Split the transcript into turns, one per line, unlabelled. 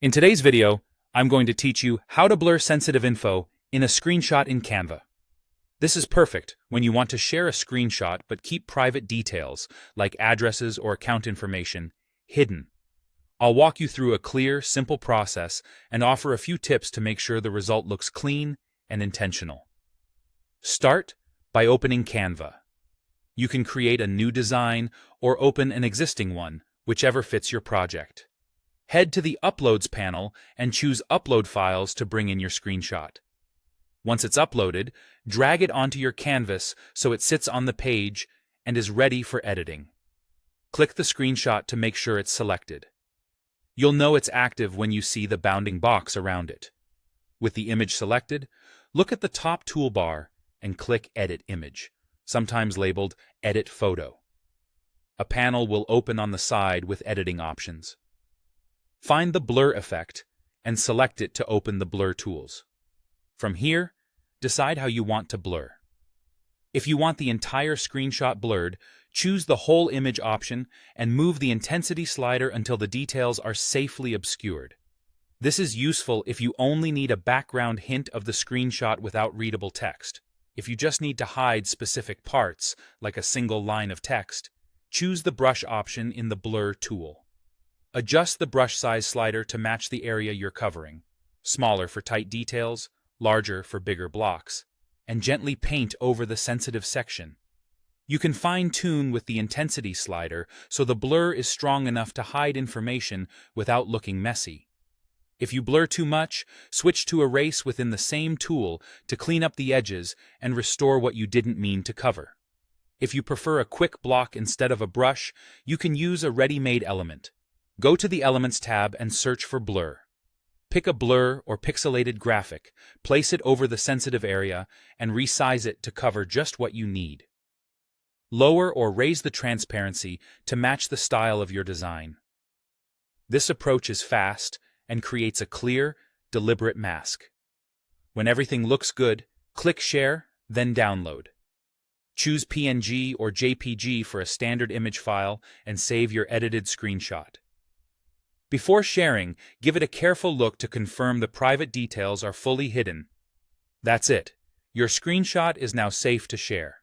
In today's video, I'm going to teach you how to blur sensitive info in a screenshot in Canva. This is perfect when you want to share a screenshot but keep private details, like addresses or account information, hidden. I'll walk you through a clear, simple process and offer a few tips to make sure the result looks clean and intentional. Start by opening Canva. You can create a new design or open an existing one, whichever fits your project. Head to the Uploads panel and choose Upload Files to bring in your screenshot. Once it's uploaded, drag it onto your canvas so it sits on the page and is ready for editing. Click the screenshot to make sure it's selected. You'll know it's active when you see the bounding box around it. With the image selected, look at the top toolbar and click Edit Image, sometimes labeled Edit Photo. A panel will open on the side with editing options. Find the blur effect and select it to open the blur tools. From here, decide how you want to blur. If you want the entire screenshot blurred, choose the whole image option and move the intensity slider until the details are safely obscured. This is useful if you only need a background hint of the screenshot without readable text. If you just need to hide specific parts, like a single line of text, choose the brush option in the blur tool. Adjust the brush size slider to match the area you're covering, smaller for tight details, larger for bigger blocks, and gently paint over the sensitive section. You can fine-tune with the intensity slider so the blur is strong enough to hide information without looking messy. If you blur too much, switch to erase within the same tool to clean up the edges and restore what you didn't mean to cover. If you prefer a quick block instead of a brush, you can use a ready-made element. Go to the Elements tab and search for blur. Pick a blur or pixelated graphic, place it over the sensitive area, and resize it to cover just what you need. Lower or raise the transparency to match the style of your design. This approach is fast and creates a clear, deliberate mask. When everything looks good, click Share, then Download. Choose PNG or JPG for a standard image file and save your edited screenshot. Before sharing, give it a careful look to confirm the private details are fully hidden. That's it. Your screenshot is now safe to share.